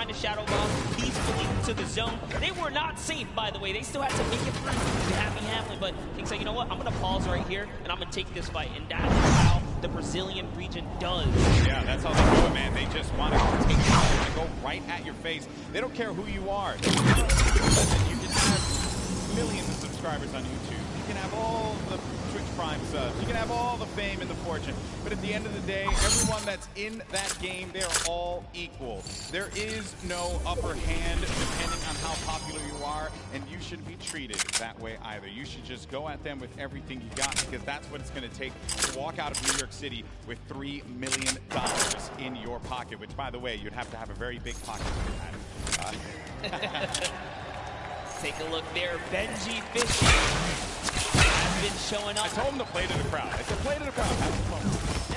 trying to shadow bomb peacefully to the zone. They were not safe, by the way. They still had to make it through to Happy Hamlin, but King said, you know what, I'm going to pause right here, and I'm going to take this fight. And that is how the Brazilian region does. Yeah, that's how they do it, man. They just want to take it out. They want to go right at your face. They don't care who you are. Listen, you can have millions of subscribers on YouTube. You can have all the Twitch Prime subs. You can have all the fame and the fortune. But at the end of the day, everyone that's in that game, they're all equal. There is no upper hand depending on how popular you are, and you shouldn't be treated that way either. You should just go at them with everything you got, because that's what it's going to take to walk out of New York City with $3 million in your pocket, which, by the way, you'd have to have a very big pocket for that. Take a look there. Benji Fisher has been showing up. I told him to play to the crowd. I said, play to the crowd. Have fun.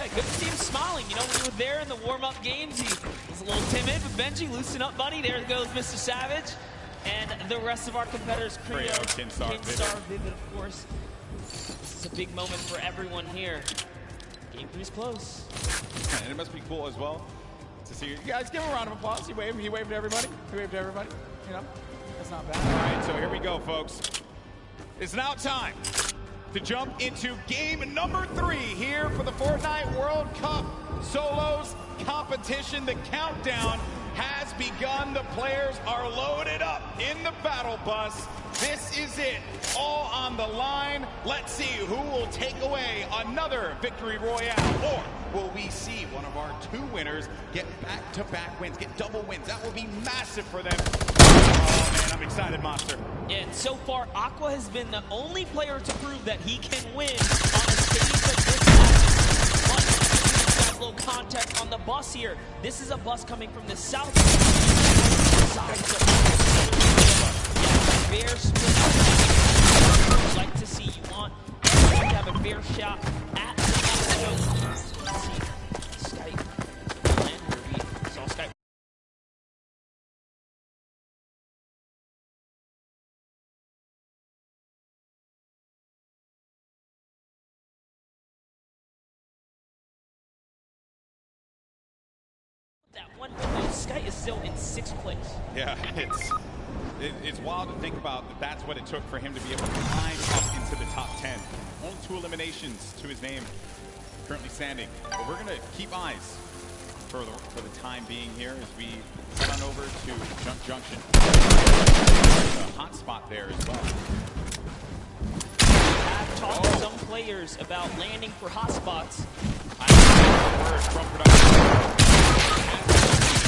Yeah, good to see him smiling. You know, when you were there in the warm-up games, he was a little timid, but Benji, loosen up, buddy. There goes Mr. Savage. And the rest of our competitors, Creo, Kinstar, Vivid, of course. This is a big moment for everyone here. Game 3 is close. And it must be cool as well to see you guys. Give him a round of applause. He waved to everybody. He waved to everybody. You know, that's not bad. All right, so here we go, folks. It's now time to jump into game number 3 here for the Fortnite World Cup Solos competition. The countdown has begun. The players are loaded up in the battle bus. This is it, all on the line. Let's see who will take away another victory royale, or will we see one of our 2 winners get back-to-back wins, get double wins? That will be massive for them. Oh man, I'm excited, Monster. Yeah, and so far, Aqua has been the only player to prove that he can win on a stage like this. But a little context on the bus here. This is a bus coming from the south side. Fair split. I'd like to see you want to have a fair shot at the Skype. And we saw Skype. That one window, Sky is still in 6th place. Yeah, it's wild to think about that. That's what it took for him to be able to climb up into the top 10. Only 2 eliminations to his name, currently standing. But we're gonna keep eyes for the time being here as we head on over to Junk Junction. There's a hot spot there as well. I've talked to some players about landing for hotspots. I heard word from production.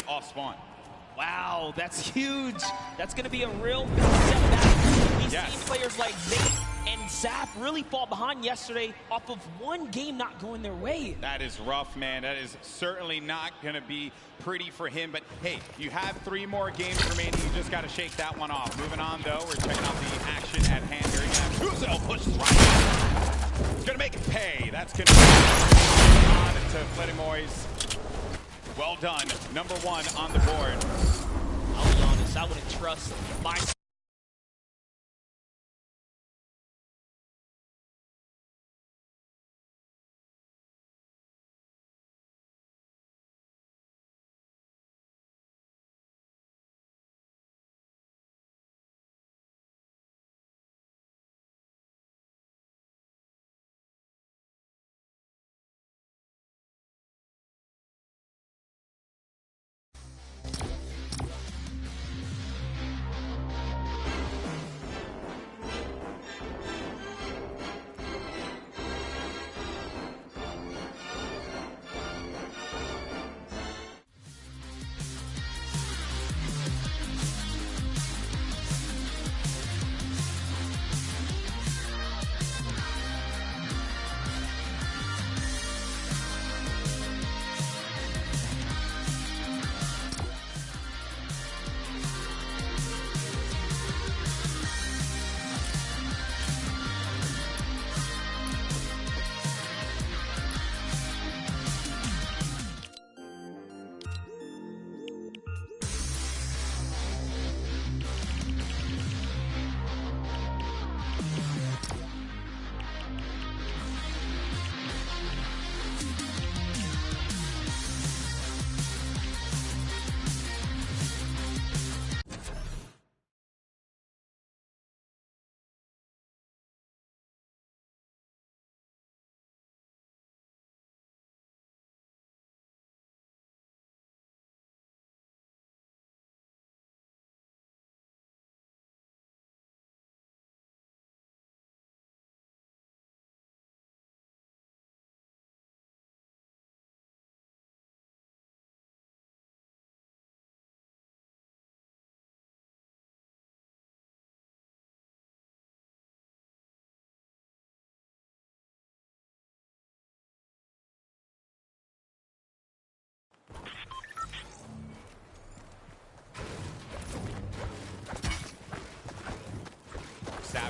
Off spawn. Wow, that's huge. That's going to be a real big setback. We've seen players like Zayt and Zap really fall behind yesterday off of one game not going their way. That is rough, man. That is certainly not going to be pretty for him. But hey, you have 3 more games remaining. You just got to shake that one off. Moving on, though, we're checking out the action at hand here. You're going to have Tuzel pushes right. It's going to make it pay. That's going to be on to Fletimoy's. Well done. Number 1 on the board. I'll be honest, I wouldn't trust my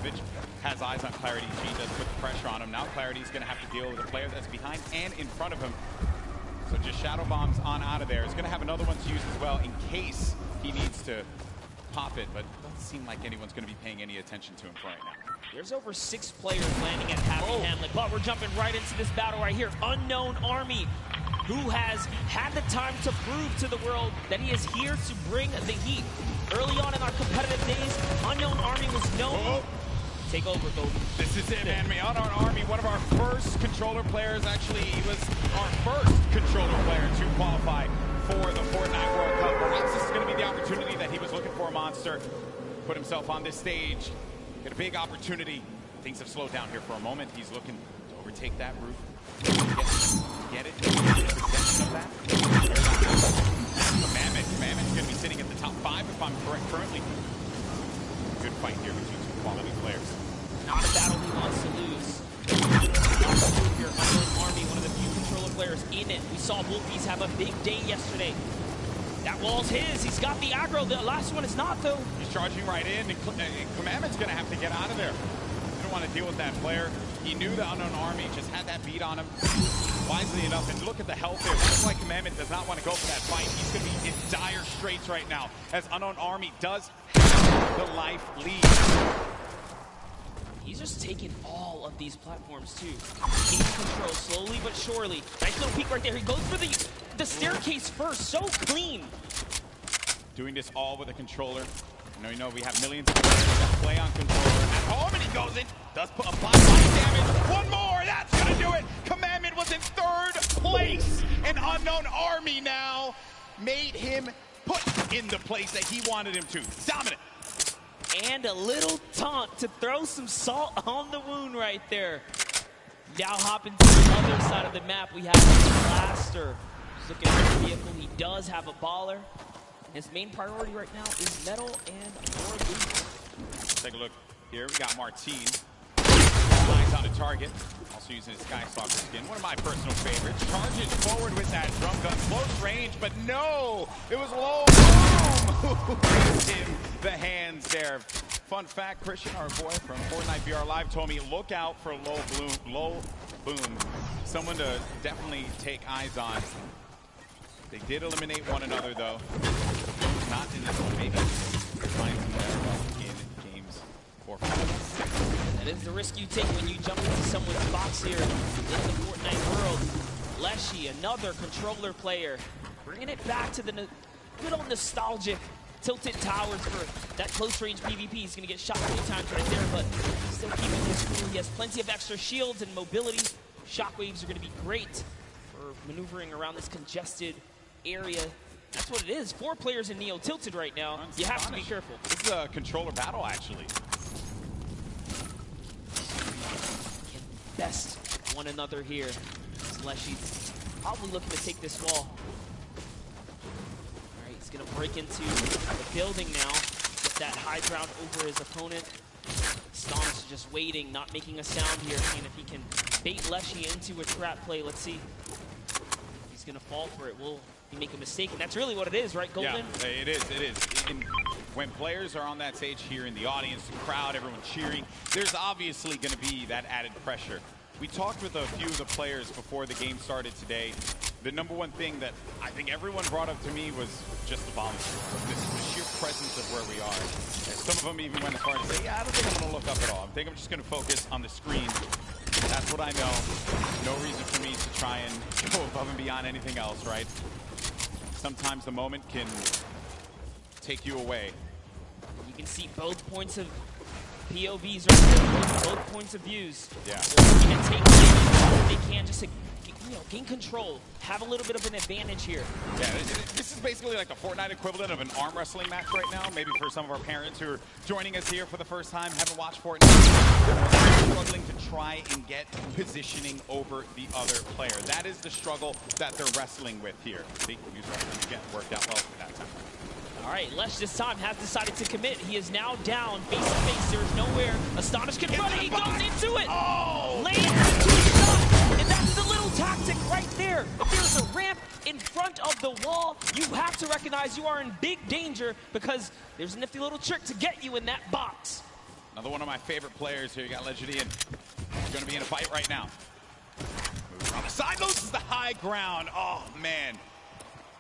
Savage has eyes on Clarity. G does put the pressure on him. Now Clarity's going to have to deal with a player that's behind and in front of him. So just shadow bombs on out of there. He's going to have another one to use as well in case he needs to pop it, but it doesn't seem like anyone's going to be paying any attention to him for right now. There's over 6 players landing at Happy Hamlet, but we're jumping right into this battle right here. Unknown Army, who has had the time to prove to the world that he is here to bring the heat. Early on in our competitive days, Unknown Army was known. Take over, Golden. This is it, man. Unknown Army, one of our first controller players. Actually, he was our first controller player to qualify for the Fortnite World Cup. Perhaps this is going to be the opportunity that he was looking for, Monster. Put himself on this stage. Get a big opportunity. Things have slowed down here for a moment. He's looking to overtake that roof. Get it. Possession of that. Mammoth's going to be sitting at the top 5 if I'm correct currently. Good fight here between two quality players. Not a battle he wants to lose. Your Unknown Army, one of the few controller players in it. We saw Wolfies have a big day yesterday. That wall's his. He's got the aggro. The last one is not, though. He's charging right in, and Commandment's going to have to get out of there. He didn't want to deal with that player. He knew the Unknown Army just had that beat on him. Wisely enough, and look at the health there. That's why Commandment does not want to go for that fight. He's going to be in dire straits right now, as Unknown Army does have the life lead. He's just taking all of these platforms, too. Taking control slowly but surely. Nice little peek right there. He goes for the staircase first. So clean. Doing this all with a controller. You know we have millions of players that play on controller at home, and he goes in. Does put apply body damage. One more. That's going to do it. Commandment was in 3rd place. And Unknown Army now made him put in the place that he wanted him to. Dominant. And a little taunt to throw some salt on the wound right there. Now hopping to the other side of the map, we have Blaster. He's looking at the vehicle. He does have a baller. His main priority right now is metal and more loot. Let's take a look here. We got Martine. Eyes on a target. Also using his Sky Stalker skin. One of my personal favorites. Charges forward with that drum gun. Close range, but no! It was low boom! Who gives him the hands there? Fun fact, Christian, our boy from Fortnite VR Live, told me look out for low boom. Someone to definitely take eyes on. They did eliminate one another, though. Not in this one, maybe. Find some in games 4 5. That is the risk you take when you jump into someone's box here in the Fortnite world. Leshy, another controller player, bringing it back to the good old nostalgic Tilted Towers for that close-range PvP. He's going to get shot 3 times right there, but still keeping his cool. He has plenty of extra shields and mobility. Shockwaves are going to be great for maneuvering around this congested area. That's what it is. 4 players in Neo tilted right now. You have to be careful. This is a controller battle, actually. Can best one another here. Leshy's probably looking to take this wall. All right, he's going to break into the building now. Get that high ground over his opponent. Astonished is just waiting, not making a sound here, seeing if he can bait Leshy into a trap play. Let's see. He's going to fall for it. Will he make a mistake? And that's really what it is, right, Golden? Yeah, it is. And when players are on that stage here in the audience, the crowd, everyone cheering, there's obviously going to be that added pressure. We talked with a few of the players before the game started today. The number one thing that I think everyone brought up to me was just the volume, the sheer presence of where we are. And some of them even went as far as to say, yeah, I don't think I'm going to look up at all. I think I'm just going to focus on the screen. That's what I know. No reason for me to try and go above and beyond anything else, right? Sometimes the moment can take you away. You can see both points of POVs right there, both points of views. Yeah. They're looking to take what they can just to gain control, have a little bit of an advantage here. Yeah, this is basically like the Fortnite equivalent of an arm wrestling match right now. Maybe for some of our parents who are joining us here for the first time, haven't watched Fortnite. They're struggling to try and get positioning over the other player. That is the struggle that they're wrestling with here. See, use wrestling again, worked out well for that time. All right, Lesh this time has decided to commit. He is now down, face to face. There is nowhere. Astonished confront it. He goes into it. Oh! Lands into the shot. And that's the little tactic right there. If there's a ramp in front of the wall, you have to recognize you are in big danger because there's a nifty little trick to get you in that box. Another one of my favorite players here. You got Legendian. He's going to be in a fight right now. Moves on the side, loses the high ground. Oh, man.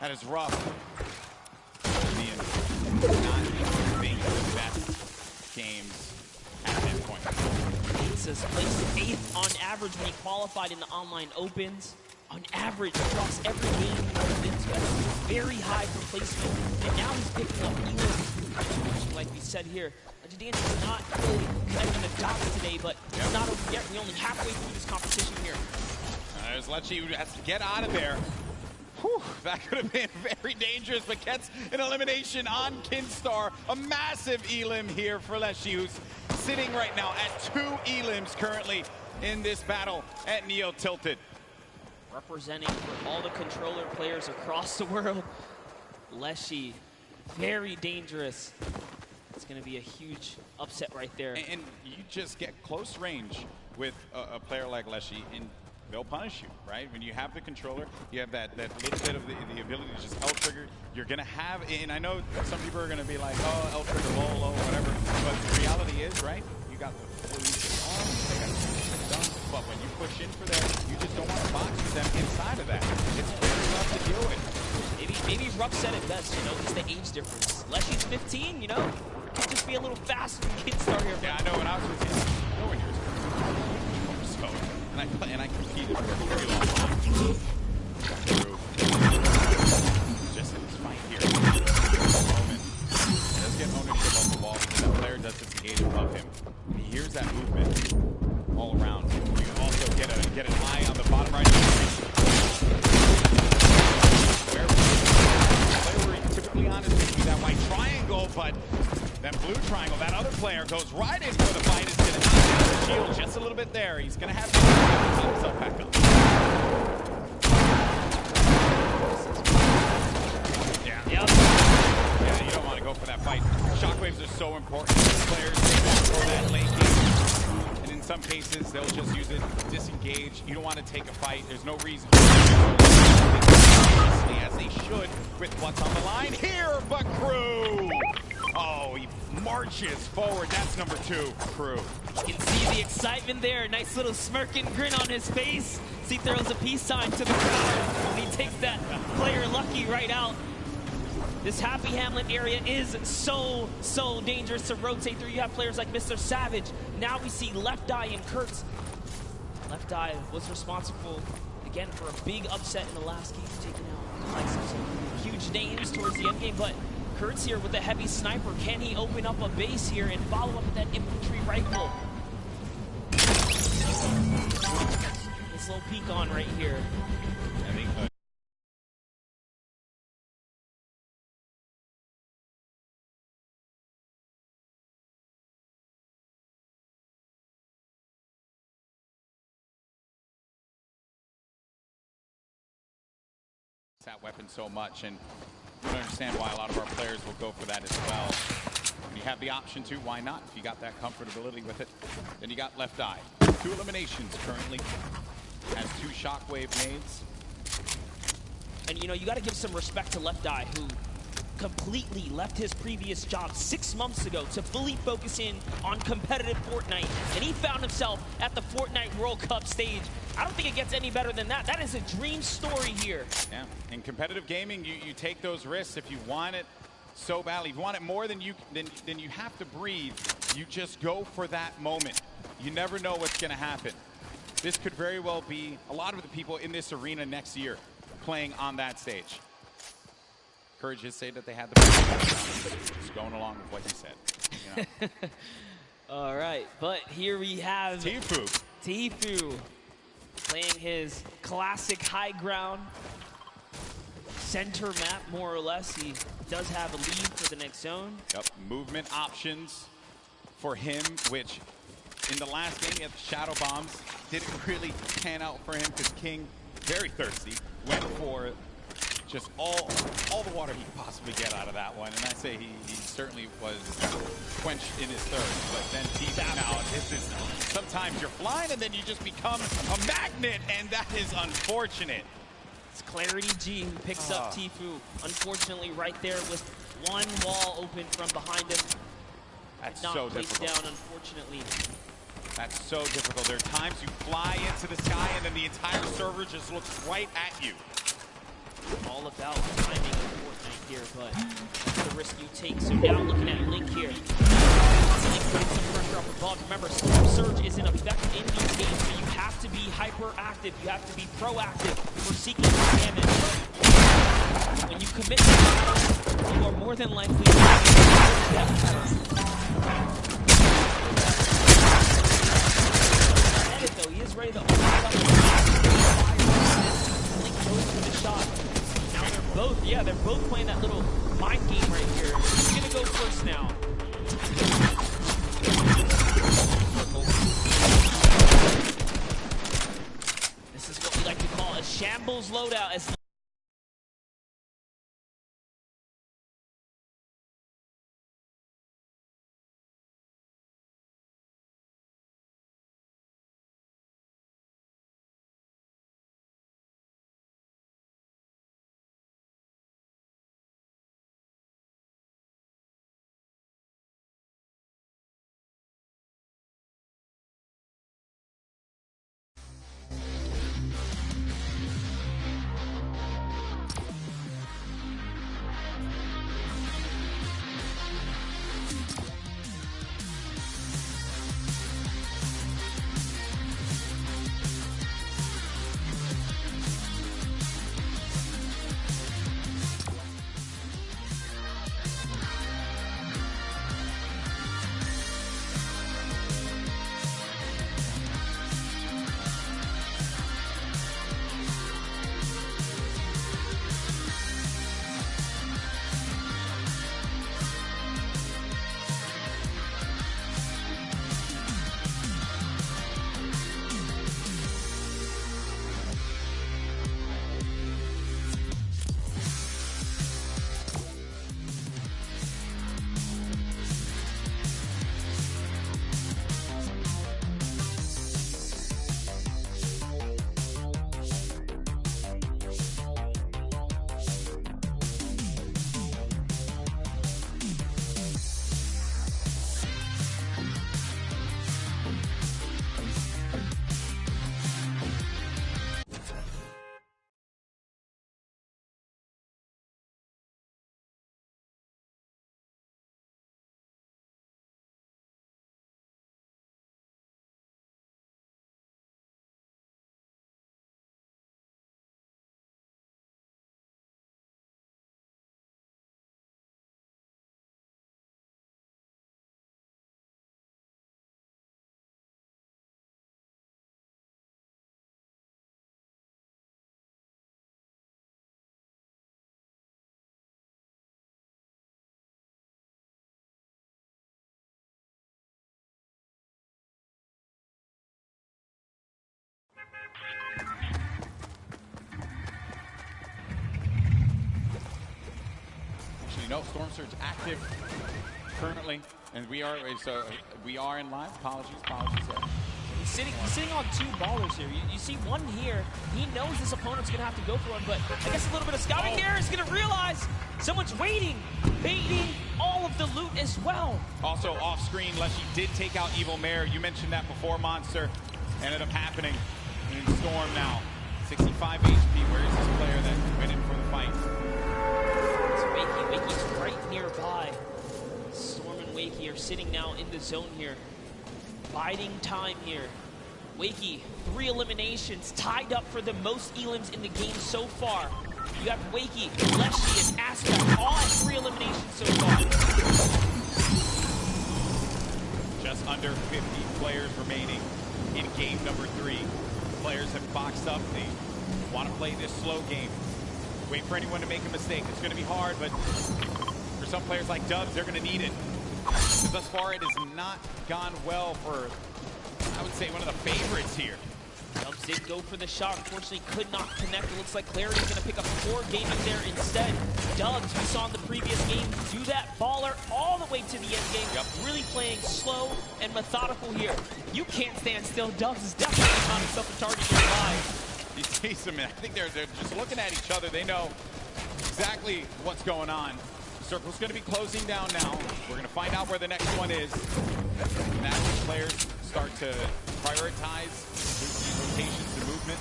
That is rough. Legendian not being the best games at this point. Says placed 8th on average when he qualified in the online opens. On average, across every game he goes into, very high for placement. And now he's picking up Elam. Like we said here, Legendian is not really connecting the dots today, but it's not over yet. We're only halfway through this competition here. There's Lechi who has to get out of there. Whew, that could have been very dangerous, but gets an elimination on Kinstar. A massive Elim here for Lechi, who's sitting right now at 2 Elims currently in this battle at Neo Tilted. Representing for all the controller players across the world, Lechi, very dangerous. It's going to be a huge upset right there. And you just get close range with a player like Lechi, and they'll punish you, right? When you have the controller, you have that little bit of the ability to just L-trigger. You're going to have, and I know some people are going to be like, oh, L-trigger, low, whatever. But the reality is, right, you got the full arm, they got the dunk, but when you push in for that, you just don't want to box with them inside of that. It's very rough to deal with. Maybe Ruck said it best, you know, just the age difference. Lechi's 15, you know, could just be a little fast when kids start here. Yeah, I know, when I was with him, nowhere near as good. So, and I competed for a very long time. Just in this fight here. Moment. He does get ownership of the ball because that player does disengage above him. And he hears that movement all around. You can also get an eye on the bottom right. Where we're typically on is making that white triangle, but that blue triangle, that other player goes right in for the fight. It's going to knock down the shield just a little bit there. He's going to have to pop himself back up. Yeah, you don't want to go for that fight. Shockwaves are so important. Players for that late game. And in some cases, they'll just use it, disengage. You don't want to take a fight. There's no reason. As they should with what's on the line here, but Crew. Oh, he marches forward. That's number 2, Crew. You can see the excitement there. Nice little smirking grin on his face. He throws a peace sign to the crowd. He takes that player Lucky right out. This Happy Hamlet area is so dangerous to rotate through. You have players like Mr. Savage. Now we see Left Eye and Kurtz. Left Eye was responsible, again, for a big upset in the last game, taking out like some huge names towards the end game, but Kurtz here with a heavy sniper. Can he open up a base here and follow up with that infantry rifle? This little peek on right here. That weapon so much, and you don't understand why a lot of our players will go for that as well. When you have the option to, why not? If you got that comfortability with it. Then you got Left Eye. 2 eliminations currently. Has 2 shockwave nades. And you know, you got to give some respect to Left Eye, who completely left his previous job 6 months ago to fully focus in on competitive Fortnite. And he found himself at the Fortnite World Cup stage. I don't think it gets any better than that. That is a dream story here. Yeah, in competitive gaming, you take those risks if you want it so badly. If you want it more than you have to breathe, you just go for that moment. You never know what's going to happen. This could very well be a lot of the people in this arena next year playing on that stage. Courage did say that they had the just going along with what he said. You know? All right, but here we have Tfue playing his classic high ground center map, more or less. He does have a lead for the next zone. Yep, movement options for him, which in the last game he had the shadow bombs. Didn't really pan out for him because King, very thirsty, went for just all the water he could possibly get out of that one. And I say he certainly was quenched in his thirst. But then Tfue now, this is, sometimes you're flying and then you just become a magnet, and that is unfortunate. It's Clarity G who picks up Tfue. Unfortunately, right there with one wall open from behind him. That's not so placed difficult. down, unfortunately. That's so difficult. There are times you fly into the sky and then the entire server just looks right at you. All about timing of Fortnite here, but that's the risk you take. So now looking at Link here. Link putting some pressure up above. Remember, Storm Surge is in effect in these games, so you have to be hyperactive. You have to be proactive for seeking damage. When you commit to battle, you are more than likely to get death. Though he is ready to open it up. Link goes for the shot. Now they're both playing that little mind game right here. Who's gonna go first now? This is what we like to call a shambles loadout. As You know, Storm Surge active currently, and we are in live. Apologies. He's sitting on two ballers here. You see one here. He knows this opponent's going to have to go for him, but I guess a little bit of scouting there is going to realize someone's waiting, baiting all of the loot as well. Also off screen, Leshy did take out Evil Mare. You mentioned that before, Monster. Ended up happening in Storm now. 65 HP. Where is this player that went in for the fight? Wakey's right nearby. Storm and Wakey are sitting now in the zone here. Biding time here. Wakey, 3 eliminations, tied up for the most elims in the game so far. You have Wakey, Leshy, and Aspect, all at 3 eliminations so far. Just under 50 players remaining in game number 3. Players have boxed up. They want to play this slow game. Wait for anyone to make a mistake. It's going to be hard, but for some players like Dubs, they're going to need it. Because thus far, it has not gone well for, I would say, one of the favorites here. Dubs did go for the shot. Unfortunately, could not connect. It looks like Clarity's going to pick up 4 gaming there instead. Dubs, we saw in the previous game, do that baller all the way to the end game. Yep. Really playing slow and methodical here. You can't stand still. Dubs is definitely found himself a target nearby. You see some, I think they're just looking at each other. They know exactly what's going on. Circle's going to be closing down now. We're going to find out where the next one is. And as these players start to prioritize rotations and movement,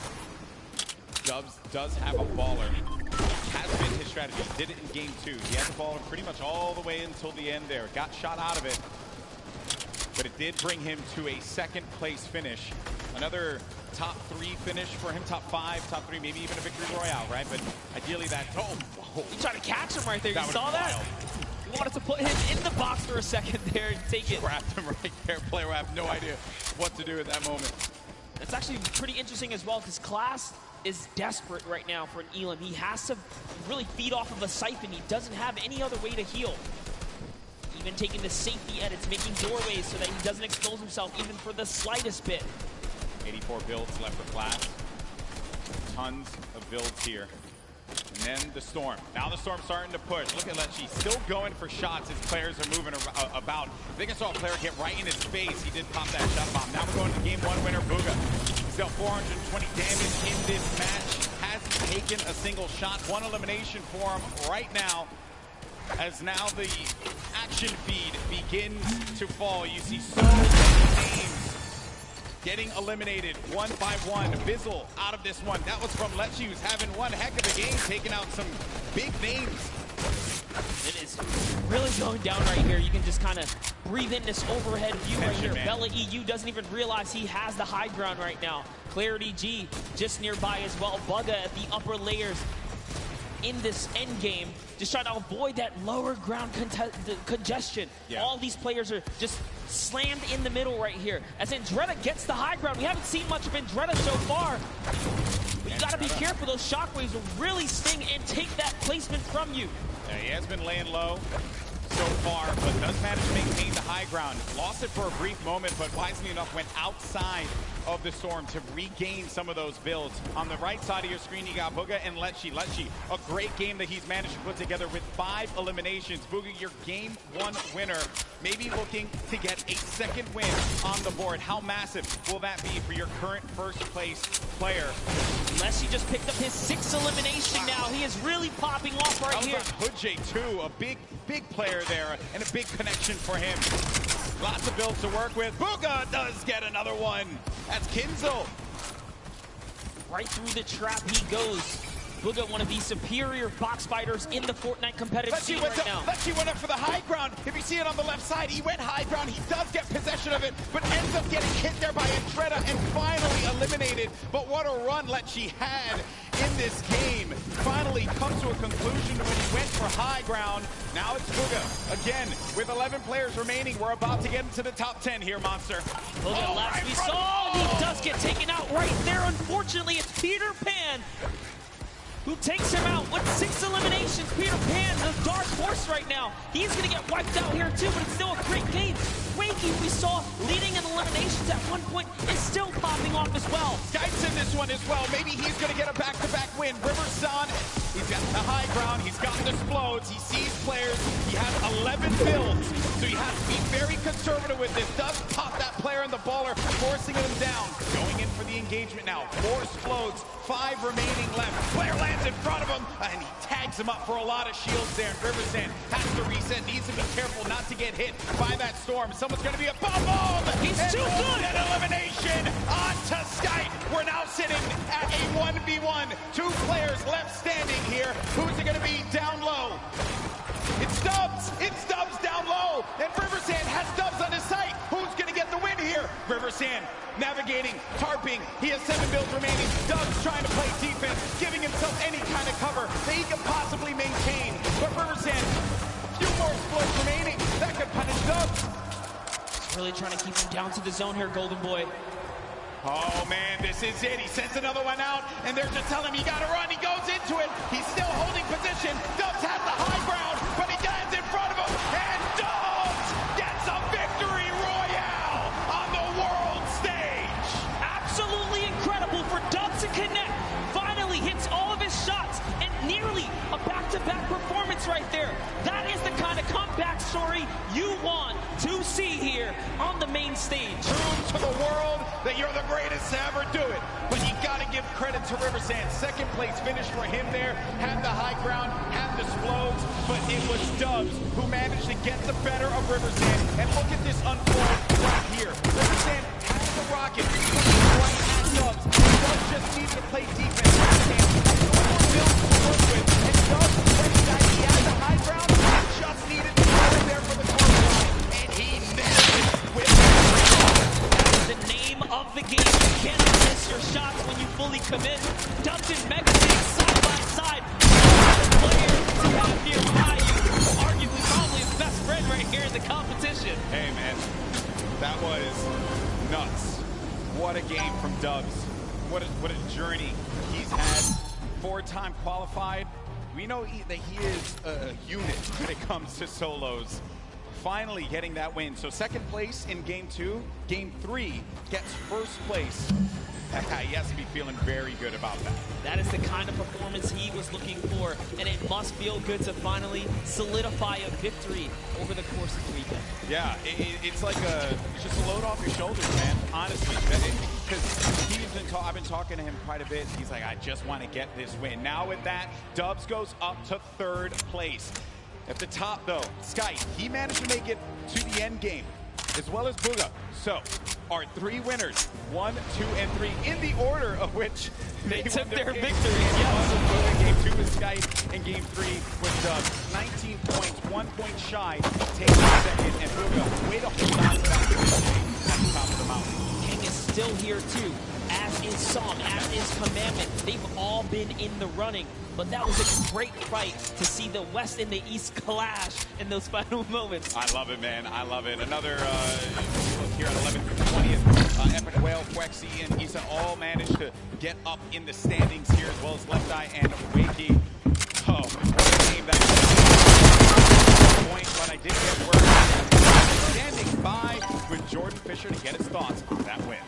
Dubs does have a baller. Has been his strategy. Did it in game 2. He had the baller pretty much all the way until the end there. Got shot out of it. But it did bring him to a second place finish. Another top 3 finish for him, top 5, top 3, maybe even a victory royale, right? But ideally that, You tried to catch him right there, you saw that? Wild. You wanted to put him in the box for a second there and take it. Grabbed him right there. Player will have no idea what to do at that moment. It's actually pretty interesting as well, because Class is desperate right now for an Elam. He has to really feed off of a Siphon. He doesn't have any other way to heal. Even taking the safety edits, making doorways so that he doesn't expose himself even for the slightest bit. 84 builds left for Class. Tons of builds here. And then the Storm. Now the Storm's starting to push. Look at Lecce still going for shots as players are moving about. I think I saw a player get right in his face. He did pop that shot bomb. Now we're going to game 1 winner, Bugha. He's got 420 damage in this match. Hasn't taken a single shot. 1 elimination for him right now. As now the action feed begins to fall. You see so many names getting eliminated one by one. Bizzle out of this one. That was from Lecce, who's having one heck of a game, taking out some big names. It is really going down right here. You can just kind of breathe in this overhead view right here. Man. Bella EU doesn't even realize he has the high ground right now. Clarity G just nearby as well. Bugha at the upper layers in this end game, just trying to avoid that lower ground congestion. Yeah. All these players are just slammed in the middle right here. As Andretta gets the high ground, we haven't seen much of Andretta so far. But you gotta be careful, those shockwaves will really sting and take that placement from you. Yeah, he has been laying low so far, but does manage to maintain the high ground. Lost it for a brief moment, but wisely enough went outside of the Storm to regain some of those builds. On the right side of your screen, you got Bugha and Lecce. Lecce, a great game that he's managed to put together with 5 eliminations. Bugha, your game 1 winner, maybe looking to get a second win on the board. How massive will that be for your current first place player? Lecce just picked up his 6th elimination now. He is really popping off right here. Hoodjay too, a big player there, and a big connection for him. Lots of builds to work with. Bugha does get another one. That's Kinzel. Right through the trap he goes. Bugha, one of the superior box fighters in the Fortnite competitive scene right now. Lecce went up for the high ground. If you see it on the left side, he went high ground. He does get possession of it, but ends up getting hit there by Andretta and finally eliminated. But what a run Lecce had in this game. Finally comes to a conclusion when he went for high ground. Now it's Bugha. Again, with 11 players remaining, we're about to get into the top 10 here, Monster. Bugha last we saw, he does get taken out right there. Unfortunately, it's Peter Pan who takes him out with 6 eliminations. Peter Pan, the dark horse right now. He's going to get wiped out here too, but it's still a great game. Wakey, we saw leading in eliminations at one point, is still popping off as well. Skype's in this one as well. Maybe he's going to get a back-to-back win. Riverson, he's got the high ground. He's got the explodes. He sees players. He has 11 builds, so he has to be very conservative with this. Does pop that player in the baller, forcing him down. Going in for the engagement now. 4 explodes, 5 remaining left. Player lands in front of him, and he tags him up for a lot of shields there. And Riverson has to reset, needs to be careful not to get hit by that Storm. Someone's going to be a bomb. He's too good. An elimination on to Skype. We're now sitting at a 1v1. 2 players left standing here. Who's it going to be down low? It's Dubs. It's Dubs down low. And Riverson has Dubs on his sight. Who's going to get the win here? Riverson navigating, tarping. He has 7 builds remaining. Dubs trying to play defense, giving himself any kind of cover that he can possibly maintain. But Riverson, a few more explodes remaining. That could punish Dubs. Really trying to keep him down to the zone here, Golden Boy. Oh man, this is it. He sends another one out, and they're just telling him, you gotta run. He goes into it. He's still holding position. Dubs has the high ground, but he lands in front of him, and Dubs gets a victory royale on the world stage. Absolutely incredible for Dubs to connect. Finally hits all of his shots, and nearly a back-to-back performance right there. That is the kind of comeback story you want to see here on the main stage. True to the world that you're the greatest to ever do it. But you got to give credit to Riversand. Second place finish for him there. Had the high ground, had the explodes, but it was Dubs who managed to get the better of Riversand. And look at this unfold right here. Riversand has the rocket, right at Dubs. Dubs just needs to play defense. And no more builds to work with. And Dubs, when he had the high ground, he just needed to go in there for the corner line. And he nailed it with the name of the game. You cannot miss your shots when you fully commit. Dubs and Mega side by side. The player to have nearby you, arguably probably his best friend right here in the competition. Hey man, that was nuts. What a game from Dubs. What a journey he's had. 4-time qualified. We know that he is a unit when it comes to solos. Finally getting that win. So second place in game 2. Game 3 gets first place. That guy, he has to be feeling very good about that. That is the kind of performance he was looking for, and it must feel good to finally solidify a victory over the course of the weekend. Yeah, it's like it's just a load off your shoulders, man, honestly. Because I've been talking to him quite a bit. He's like, I just want to get this win. Now with that, Dubs goes up to third place. At the top, though, Sky, he managed to make it to the end game, as well as Booga. So, our 3 winners, 1, 2, and 3, in the order of which they took their victory. Yes. Game 2 was Sky, and game 3 was Dubs. 19 points, 1 point shy, taking second, and Booga, way to hold on to that position at the top of the mountain. King is still here, too, as is Song, as is Commandment. They've all been in the running. But that was a great fight to see the West and the East clash in those final moments. I love it, man. I love it. Another look here at 11th through 20th. Epic Whale, Quexy, and Issa all managed to get up in the standings here, as well as Left Eye and Wakey. Oh, what a game that was. Point, but I did get word. Standing by with Jordan Fisher to get his thoughts on that win.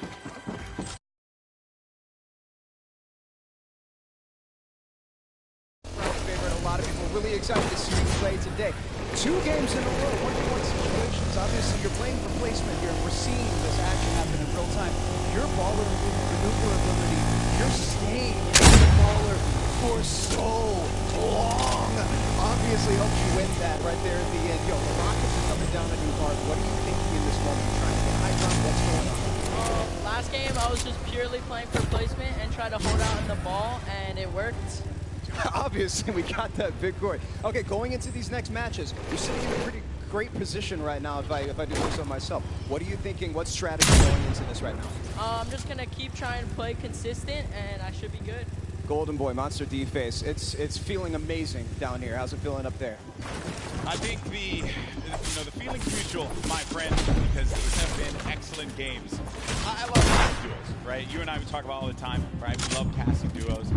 A lot of people really excited to see you play today. 2 games in a row, 1-to-1 situations. Obviously, you're playing for placement here. We're seeing this action happen in real time. Your baller maneuverability, you're staying the baller for so long. Obviously, helps you win that right there at the end. Yo, the Rockets are coming down a new hard. What are you thinking in this moment? You're trying to get high ground. What's going on? Last game, I was just purely playing for placement and tried to hold out in the ball, and it worked. Obviously, we got that victory. Okay, going into these next matches, you're sitting in a pretty great position right now, if I do so myself. What are you thinking? What strategy going into this right now? I'm just going to keep trying to play consistent, and I should be good. Golden Boy, Monster D-Face, it's feeling amazing down here. How's it feeling up there? I think the feeling's mutual, my friend, because these have been excellent games. I love casting duos, right? You and I, we talk about all the time, right? We love casting duos,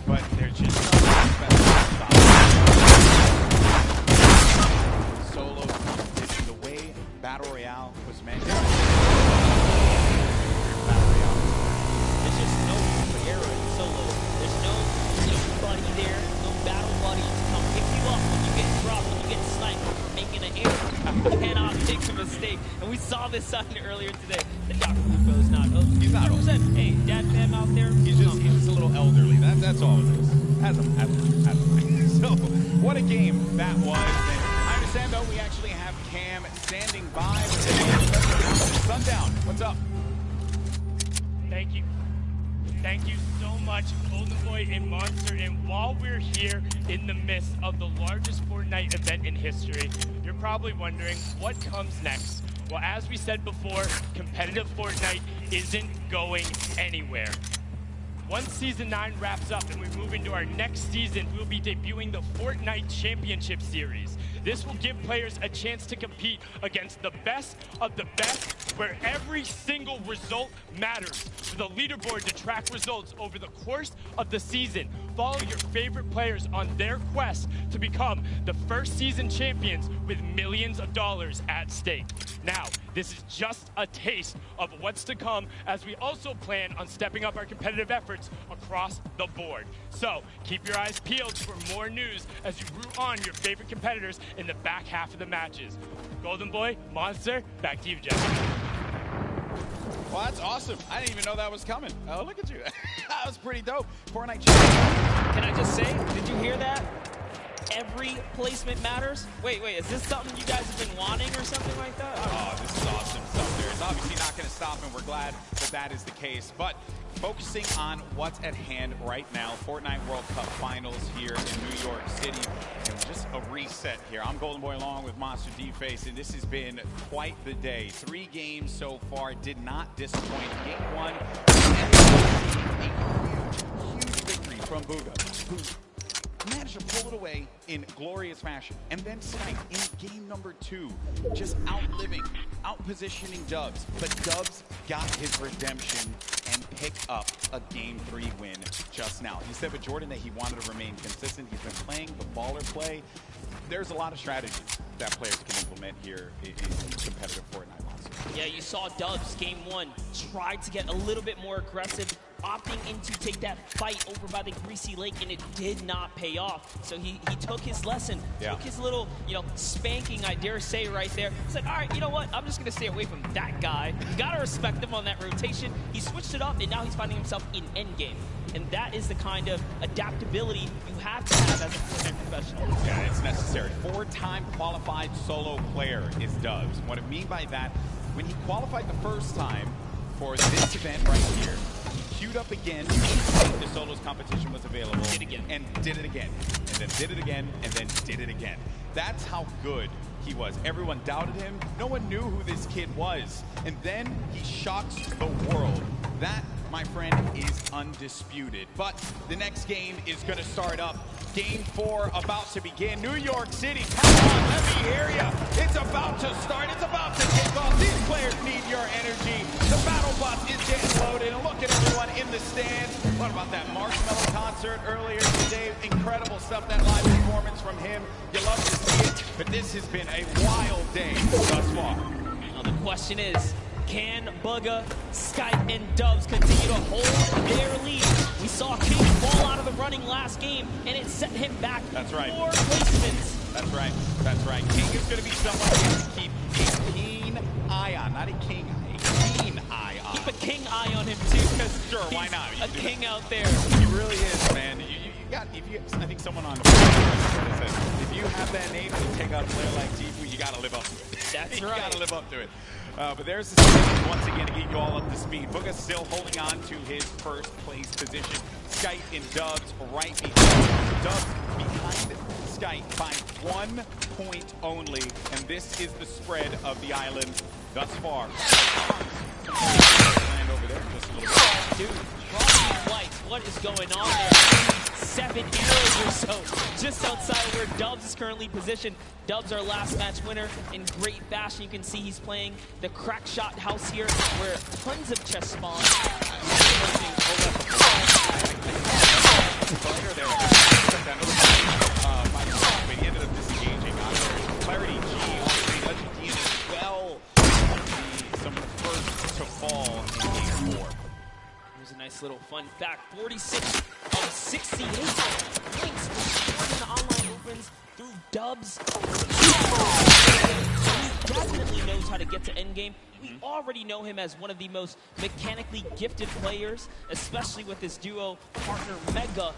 but they're just solo competition, the way Battle Royale was meant. Battle Royale. There's just no room for error in solo. There's no buddy there, no battle buddy to come pick you up when you get dropped, when you get sniped, making an error. You cannot make a mistake. And we saw this sign earlier today. The Dr. Lupo's not host. He's not host. Hey, Dad Fam out there. He's just a little elderly. That's all it is. So, what a game that was. And I understand, though, we actually have Cam standing by. Sundown, what's up? Thank you. Thank you so much, Golden Boy and Monster. And while we're here in the midst of the largest Fortnite event in history, you're probably wondering what comes next. Well, as we said before, competitive Fortnite isn't going anywhere. Once Season 9 wraps up and we move into our next season, we'll be debuting the Fortnite Championship Series. This will give players a chance to compete against the best of the best, where every single result matters. For the leaderboard to track results over the course of the season, follow your favorite players on their quest to become the first season champions with millions of dollars at stake. Now, this is just a taste of what's to come, as we also plan on stepping up our competitive efforts across the board. So, keep your eyes peeled for more news as you root on your favorite competitors in the back half of the matches. Golden Boy, Monster, back to you, Jeff. Well, that's awesome. I didn't even know that was coming. Oh, look at you. That was pretty dope. Fortnite. Can I just say, did you hear that? Every placement matters. Wait, is this something you guys have been wanting or something like that? Oh, this is awesome stuff there. It's obviously not going to stop, and we're glad that that is the case. But focusing on what's at hand right now, Fortnite World Cup Finals here in New York City. And just a reset here. I'm Golden Boy along with Monster D-Face, and this has been quite the day. 3 games so far, did not disappoint. Game 1, a huge victory from Booga, who managed to pull it away in glorious fashion. And then Snipe in game number 2, just outliving, outpositioning Dubs. But Dubs got his redemption and picked up a game 3 win just now. He said with Jordan that he wanted to remain consistent. He's been playing the baller play. There's a lot of strategies that players can implement here in competitive Fortnite monsters. Yeah, you saw Dubs game 1 try to get a little bit more aggressive, opting in to take that fight over by the Greasy Lake, and it did not pay off. So he took his lesson, took his little, spanking, I dare say, right there. It's like, all right, you know what? I'm just going to stay away from that guy. You got to respect him on that rotation. He switched it up, and now he's finding himself in endgame. And that is the kind of adaptability you have to have as a Fortnite professional. Yeah, it's necessary. 4-time qualified solo player is Dubs. What I mean by that, when he qualified the first time for this event right here, he queued up again, the solos competition was available, did again. And did it again, and then did it again, and then did it again. That's how good he was. Everyone doubted him. No one knew who this kid was. And then he shocks the world. That, my friend, is undisputed. But the next game is going to start up. Game 4 about to begin. New York City, come on, let me hear ya. It's about to start. It's about to kick off. These players need your energy. The battle bus is getting loaded. And look at everyone in the stands. What about that Marshmallow concert earlier today? Incredible stuff, that live performance from him. You love to see it. But this has been a wild day thus far. Now the question is, can Bugga, Skype, and Dubs continue to hold their lead? We saw King fall out of the running last game, and it set him back 4 placements. That's right. That's right. King is going to be someone who has to keep a keen eye on. Not a king eye, a keen eye on. Keep a king eye on him, too, because sure, why not? A king out there. He really is, man. You got, I think someone on said, if you have that name and you take out a player like Tifu, you got to live up to it. That's you right. You got to live up to it. But there's the stage once again to get you all up to speed. Booga still holding on to his first place position. Skype and Dubs right behind. Dubs behind Skype by 1 point only. And this is the spread of the island thus far. Land over there just a little bit. Dude, crossing lights, what is going on there? 7 arrows or so just outside of where Dubs is currently positioned. Dubs, our last match winner, in great fashion. You can see he's playing the crack shot house here, where tons of chest spawns. He ended up disengaging on Clarity G, also Legend D as well. Some of the first to fall in game 4. Here's a nice little fun fact. 46 of 68 points when the online opens through Dubs. He definitely knows how to get to endgame. We already know him as one of the most mechanically gifted players, especially with his duo partner Mega.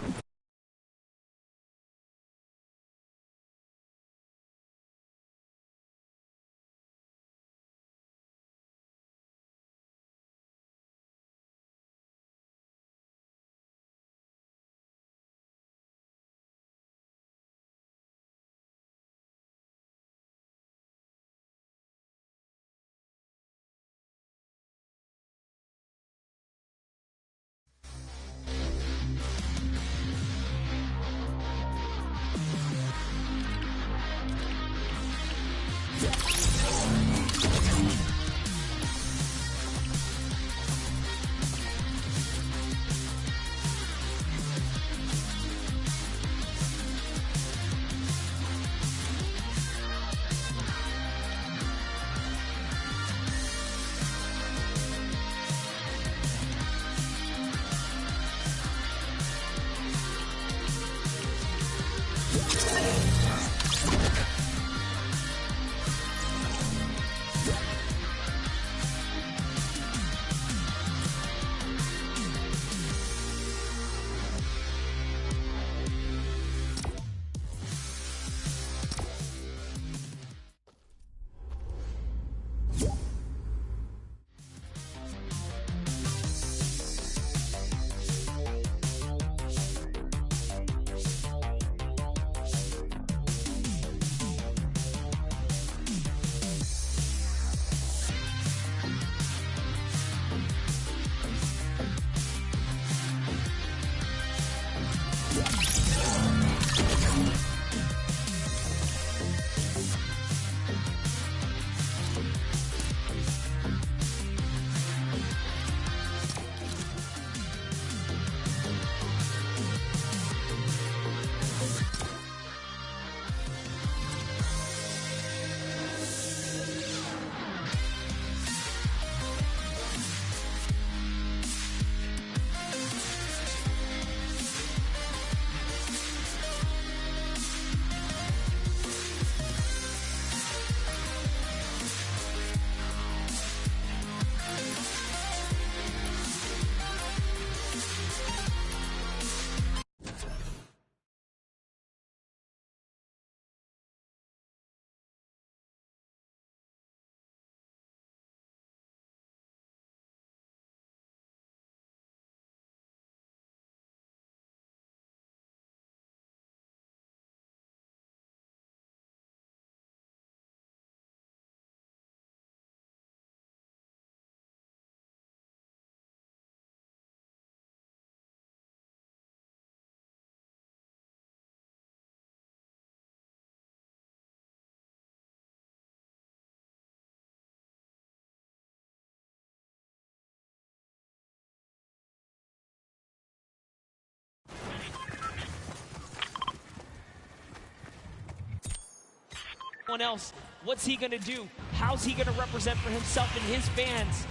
everyone else. What's he gonna do? How's he gonna represent for himself and his fans?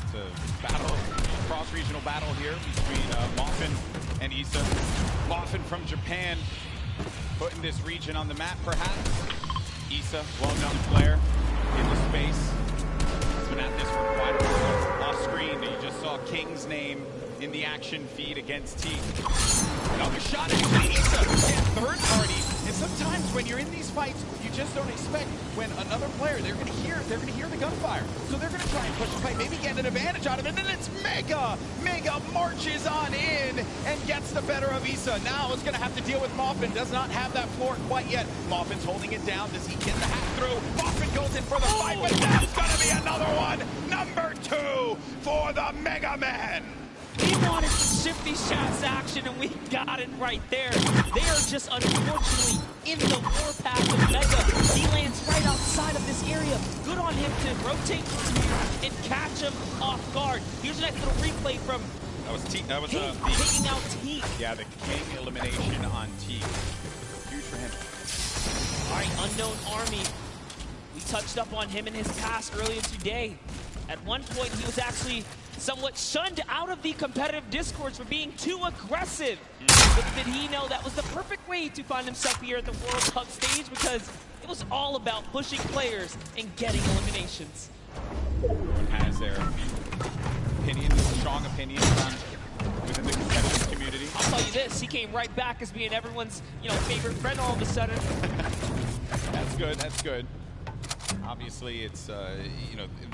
It's a battle, cross-regional battle here between Moffin and Issa. Moffin from Japan, putting this region on the map, perhaps. Issa, well-known player in the space. He's been at this for quite a while. Off screen, you just saw King's name in the action feed against T. Another shot, actually, Issa. Yeah, third party. And sometimes when you're in these fights, you just don't expect when another player, they're gonna hear the gunfire. So they're gonna try and push the fight, maybe get an advantage out of it. And it's Mega! Mega marches on in and gets the better of Issa. Now it's gonna have to deal with Moffin. Does not have that floor quite yet. Moffin's holding it down. Does he get the half through? Moffin goes in for the fight, but that's gonna be another one. Number 2 for the Mega Man. We wanted to shift these shots to action, and we got it right there. They are just unfortunately in the warpath of Mega. He lands right outside of this area. Good on him to rotate and catch him off guard. Here's a nice little replay from taking out T. Yeah, the King elimination on T. Huge for him. All right, Unknown Army. We touched up on him in his past earlier today. At one point, he was actually somewhat shunned out of the competitive discourse for being too aggressive. But did he know that was the perfect way to find himself here at the World Cup stage, because it was all about pushing players and getting eliminations. Everyone has their opinions, strong opinions within the competitive community. I'll tell you this, he came right back as being everyone's, favorite friend all of a sudden. That's good, that's good. Obviously, it's,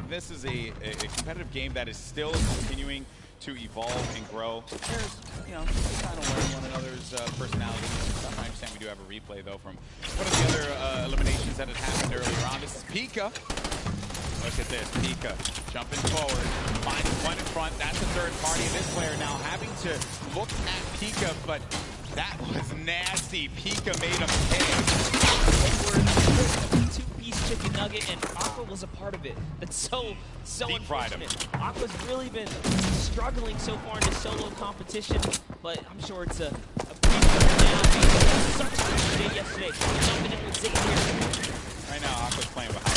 this is a competitive game that is still continuing to evolve and grow. There's, they kind of learn one another's personalities and stuff. I understand we do have a replay, though, from one of the other eliminations that had happened earlier on. This is Pika. Look at this, Pika jumping forward, finds one in front. That's a third party. This player now having to look at Pika, but that was nasty. Pika made him pay. Two-piece chicken nugget, and Aqua was a part of it. That's so unfortunate. Aqua's really been struggling so far in the solo competition, but I'm sure it's a big now. Such a good day yesterday. Jumping in with Zane here. Right now, Aqua's playing behind.